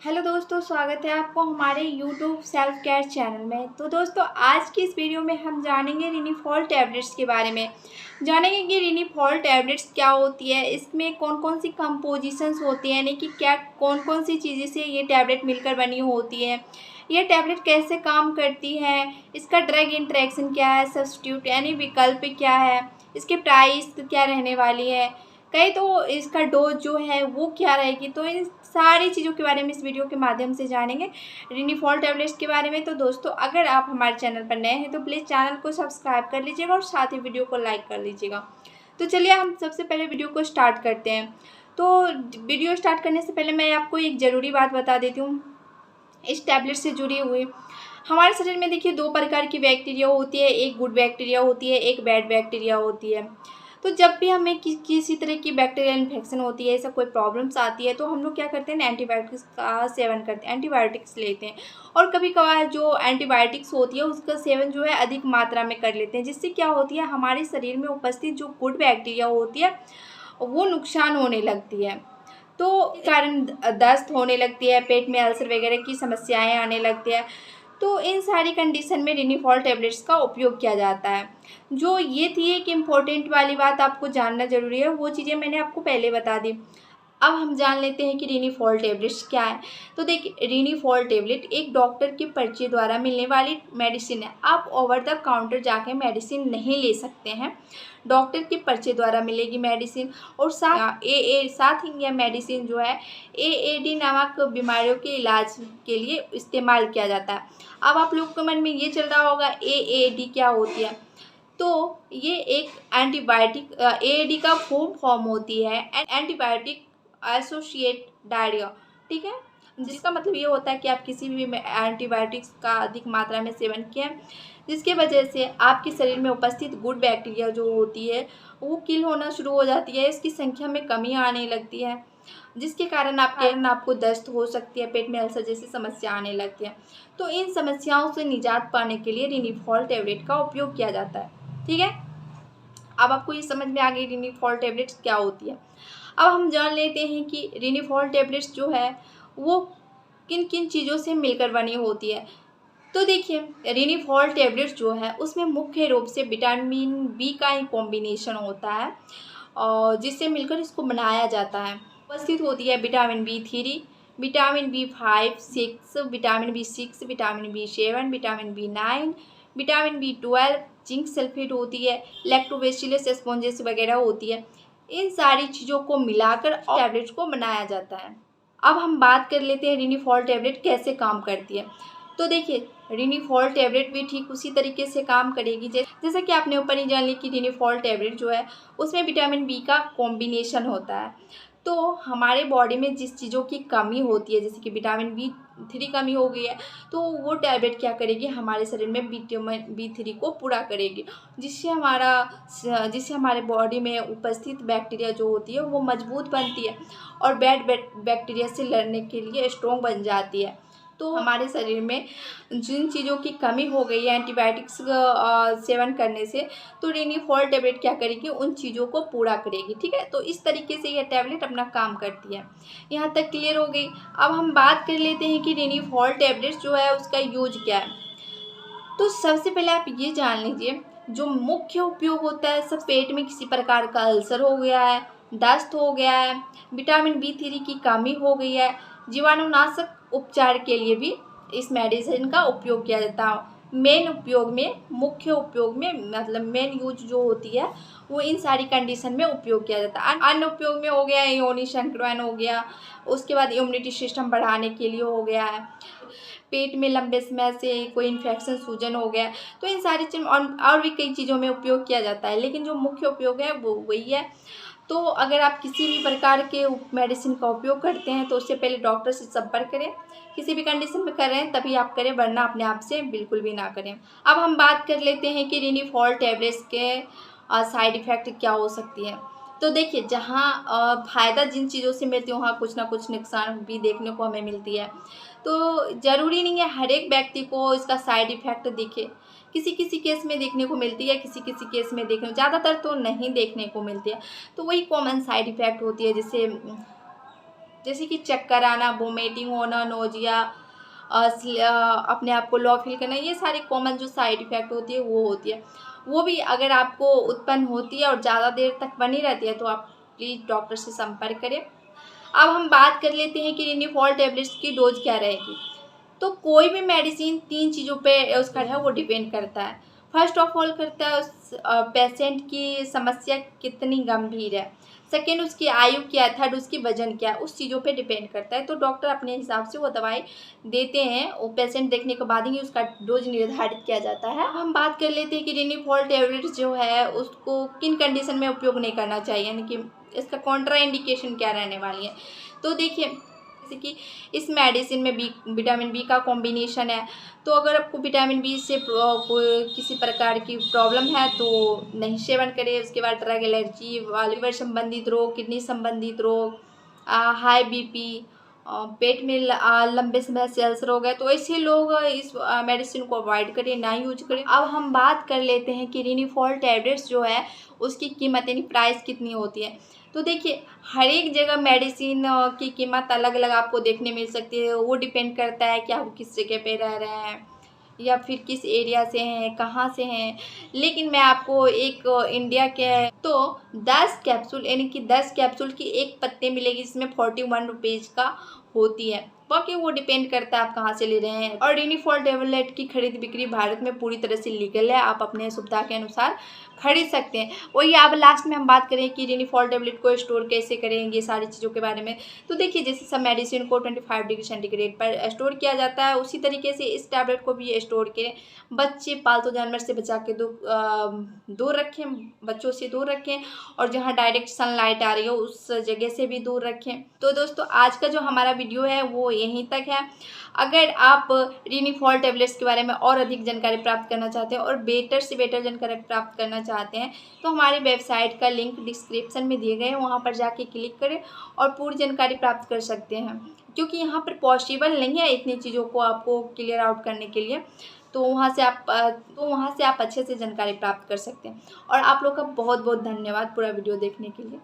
Hello दोस्तों, स्वागत है आपको हमारे यूट्यूब सेल्फ केयर चैनल में। तो दोस्तों, आज की इस वीडियो में हम जानेंगे रिनीफॉल टैबलेट्स के बारे में। जानेंगे कि रिनीफॉल टैबलेट्स क्या होती है, इसमें कौन कौन सी कंपोजिशंस होती हैं, यानी कि क्या कौन कौन सी चीज़ें से ये टैबलेट मिलकर बनी होती है, ये टैबलेट कैसे काम करती है, इसका ड्रग इंटरेक्शन क्या है, सब्स्टिट्यूट यानी विकल्प क्या है, इसकी प्राइस क्या रहने वाली है, कहीं तो इसका डोज जो है वो क्या रहेगी। तो इन सारी चीज़ों के बारे में इस वीडियो के माध्यम से जानेंगे, रिनीफॉल टैबलेट्स के बारे में। तो दोस्तों, अगर आप हमारे चैनल पर नए हैं तो प्लीज़ चैनल को सब्सक्राइब कर लीजिएगा और साथ ही वीडियो को लाइक कर लीजिएगा। तो चलिए हम सबसे पहले वीडियो को स्टार्ट करते हैं। तो वीडियो स्टार्ट करने से पहले मैं आपको एक ज़रूरी बात बता देती हूँ इस टैबलेट से जुड़ी हुई। हमारे शरीर में देखिए दो प्रकार की बैक्टीरिया होती है, एक गुड बैक्टीरिया होती है, एक बैड बैक्टीरिया होती है। तो जब भी हमें किसी तरह की बैक्टीरियल इन्फेक्शन होती है, ऐसा कोई प्रॉब्लम्स आती है, तो हम लोग क्या करते हैं, एंटीबायोटिक्स का सेवन करते हैं, एंटीबायोटिक्स लेते हैं। और कभी कभार जो एंटीबायोटिक्स होती है उसका सेवन जो है अधिक मात्रा में कर लेते हैं, जिससे क्या होती है, हमारे शरीर में उपस्थित जो गुड बैक्टीरिया होती है वो नुकसान होने लगती है। तो कारण दस्त होने लगती है, पेट में अल्सर वगैरह की समस्याएं आने लगती है। तो इन सारी कंडीशन में रिनीफॉल टैबलेट्स का उपयोग किया जाता है। जो ये थी एक इम्पॉर्टेंट वाली बात आपको जानना ज़रूरी है, वो चीज़ें मैंने आपको पहले बता दी। अब हम जान लेते हैं कि रिनीफॉल टैबलेट्स क्या है। तो देखिए, रिनीफॉल टैबलेट एक डॉक्टर के पर्चे द्वारा मिलने वाली मेडिसिन है। आप ओवर द काउंटर जाके मेडिसिन नहीं ले सकते हैं, डॉक्टर के पर्चे द्वारा मिलेगी मेडिसिन। और साथ ही यह मेडिसिन जो है AAD नामक बीमारियों के इलाज के लिए इस्तेमाल किया जाता है। अब आप लोग के मन में ये चल रहा होगा AAD क्या होती है। तो ये एक एंटीबायोटिक AAD का फॉर्म होती है, एंटीबायोटिक एसोसिएट डायरिया, ठीक है, जिसका मतलब ये होता है कि आप किसी भी एंटीबायोटिक्स का अधिक मात्रा में सेवन किए, जिसके वजह से आपके शरीर में उपस्थित गुड बैक्टीरिया जो होती है वो किल होना शुरू हो जाती है, इसकी संख्या में कमी आने लगती है, जिसके कारण आपको दस्त हो सकती है, पेट में अल्सर जैसी समस्या आने लगती है। तो इन समस्याओं से निजात पाने के लिए रिनीफॉल टैबलेट का उपयोग किया जाता है, ठीक है। अब आपको ये समझ में आ गई रिनीफॉल टैबलेट्स क्या होती है। अब हम जान लेते हैं कि रिनीफॉल टैबलेट्स जो है वो किन किन चीज़ों से मिलकर बनी होती है। तो देखिए, रिनीफॉल टैबलेट्स जो है उसमें मुख्य रूप से विटामिन बी का ही कॉम्बिनेशन होता है, और जिससे मिलकर इसको बनाया जाता है। उपस्थित होती है vitamin B3, vitamin B5, 6, vitamin B6, vitamin B7, vitamin B9, vitamin B12, zinc sulphate होती है, लैक्टोबैसिलस स्पॉन्जेस वगैरह होती है। इन सारी चीज़ों को मिलाकर टैबलेट्स को बनाया जाता है। अब हम बात कर लेते हैं रिनीफॉल टैबलेट कैसे काम करती है। तो देखिए, रिनीफॉल टैबलेट भी ठीक उसी तरीके से काम करेगी जैसा कि आपने ऊपर ही जान ली कि रिनीफॉल टैबलेट जो है उसमें विटामिन बी का कॉम्बिनेशन होता है। तो हमारे बॉडी में जिस चीज़ों की कमी होती है, जैसे कि विटामिन B3 कमी हो गई है, तो वो टैबलेट क्या करेगी, हमारे शरीर में विटामिन B3 को पूरा करेगी, जिससे हमारे बॉडी में उपस्थित बैक्टीरिया जो होती है वो मजबूत बनती है और बैड बैक्टीरिया से लड़ने के लिए स्ट्रॉन्ग बन जाती है। तो हमारे शरीर में जिन चीज़ों की कमी हो गई है एंटीबायोटिक्स सेवन करने से, तो रिनीफॉल टैबलेट क्या करेगी, उन चीज़ों को पूरा करेगी, ठीक है। तो इस तरीके से यह टैबलेट अपना काम करती है। यहाँ तक क्लियर हो गई। अब हम बात कर लेते हैं कि रिनीफॉल टैबलेट्स जो है उसका यूज क्या है। तो सबसे पहले आप ये जान लीजिए, जो मुख्य उपयोग होता है, सब पेट में किसी प्रकार का अल्सर हो गया है, दस्त हो गया है, विटामिन B3 की कमी हो गई है, जीवाणुनाशक उपचार के लिए भी इस मेडिसिन का उपयोग किया जाता है। मुख्य उपयोग में मतलब मेन यूज जो होती है वो इन सारी कंडीशन में उपयोग किया जाता है। अन्य उपयोग में हो गया योनि संक्रमण हो गया, उसके बाद इम्यूनिटी सिस्टम बढ़ाने के लिए हो गया है, पेट में लंबे समय से कोई इन्फेक्शन सूजन हो गया, तो इन सारी चीज़ और भी कई चीज़ों में उपयोग किया जाता है, लेकिन जो मुख्य उपयोग है वो वही है। तो अगर आप किसी भी प्रकार के मेडिसिन का उपयोग करते हैं तो उससे पहले डॉक्टर से संपर्क करें। किसी भी कंडीशन में कर रहे हैं तभी आप करें, वरना अपने आप से बिल्कुल भी ना करें। अब हम बात कर लेते हैं कि रिनीफॉल टैबलेट्स के साइड इफ़ेक्ट क्या हो सकती है। तो देखिए, जहाँ फ़ायदा जिन चीज़ों से मिलती है वहाँ कुछ ना कुछ नुकसान भी देखने को हमें मिलती है। तो ज़रूरी नहीं है हर एक व्यक्ति को इसका साइड इफ़ेक्ट दिखे, किसी किसी केस में देखने को मिलती है, किसी किसी केस में ज़्यादातर तो नहीं देखने को मिलती है। तो वही कॉमन साइड इफ़ेक्ट होती है, जैसे जैसे कि चक्कर आना, वोमिटिंग होना, नोजिया, अपने आप को लो फील करना, ये सारी कॉमन जो साइड इफ़ेक्ट होती है वो होती है। वो भी अगर आपको उत्पन्न होती है और ज़्यादा देर तक बनी रहती है तो आप प्लीज़ डॉक्टर से संपर्क करें। अब हम बात कर लेते हैं कि रिनीफॉल टैबलेट्स की डोज क्या रहेगी। तो कोई भी मेडिसिन 3 चीज़ों पे उसका है वो डिपेंड करता है। फर्स्ट ऑफ ऑल करता है उस पेशेंट की समस्या कितनी गंभीर है। सेकंड उसकी आयु क्या है, थर्ड उसकी वज़न क्या है, उस चीज़ों पे डिपेंड करता है। तो डॉक्टर अपने हिसाब से वो दवाई देते हैं, वो पेशेंट देखने के बाद ही उसका डोज निर्धारित किया जाता है। अब हम बात कर लेते हैं कि रिनीफॉल टैबलेट्स जो है उसको किन कंडीशन में उपयोग नहीं करना चाहिए, यानी कि इसका कॉन्ट्रा इंडिकेशन क्या रहने वाली है। तो देखिए, जैसे कि इस मेडिसिन में विटामिन बी का कॉम्बिनेशन है, तो अगर आपको विटामिन बी से कोई किसी प्रकार की प्रॉब्लम है तो नहीं सेवन करें। उसके बाद ड्रग एलर्जी, लिवर संबंधित रोग, किडनी संबंधित रोग, हाई बीपी, पेट में लंबे समय से अल्सर हो गए, तो ऐसे लोग इस मेडिसिन को अवॉइड करें, ना यूज करें। अब हम बात कर लेते हैं कि रिनीफॉल टैबलेट्स जो है उसकी कीमत यानी प्राइस कितनी होती है। तो देखिए, हर एक जगह मेडिसिन की कीमत अलग अलग आपको देखने मिल सकती है। वो डिपेंड करता है कि आप किस जगह पे रह रहे हैं या फिर किस एरिया से हैं, कहाँ से हैं। लेकिन मैं आपको एक इंडिया के तो 10 कैप्सूल यानी कि 10 कैप्सूल की एक पत्ती मिलेगी, जिसमें 41 रुपीज़ का होती है। बाकी वो डिपेंड करता है आप कहाँ से ले रहे हैं। और रिनीफॉल टैबलेट की खरीद बिक्री भारत में पूरी तरह से लीगल है, आप अपने सुविधा के अनुसार खरीद सकते हैं। वही अब लास्ट में हम बात करें कि रिनीफॉल टैबलेट को स्टोर कैसे करेंगे, सारी चीज़ों के बारे में। तो देखिए, जैसे सब मेडिसिन को 25 डिग्री सेंटीग्रेड पर स्टोर किया जाता है, उसी तरीके से इस टैबलेट को भी स्टोर करें। बच्चे पालतू जानवर से बचा के दूर रखें, बच्चों से दूर रखें, और जहाँ डायरेक्ट सनलाइट आ रही हो उस जगह से भी दूर रखें। तो दोस्तों, आज का जो हमारा वीडियो है वो यहीं तक है। अगर आप रिनीफॉल टैबलेट्स के बारे में और अधिक जानकारी प्राप्त करना चाहते हैं और बेटर से बेटर जानकारी प्राप्त करना चाहते हैं तो हमारी वेबसाइट का लिंक डिस्क्रिप्शन में दिए गए हैं, वहाँ पर जाके क्लिक करें और पूरी जानकारी प्राप्त कर सकते हैं। क्योंकि यहाँ पर पॉसिबल नहीं है इतनी चीज़ों को आपको क्लियर आउट करने के लिए, तो वहाँ से आप अच्छे से जानकारी प्राप्त कर सकते हैं। और आप लोग का बहुत बहुत धन्यवाद पूरा वीडियो देखने के लिए।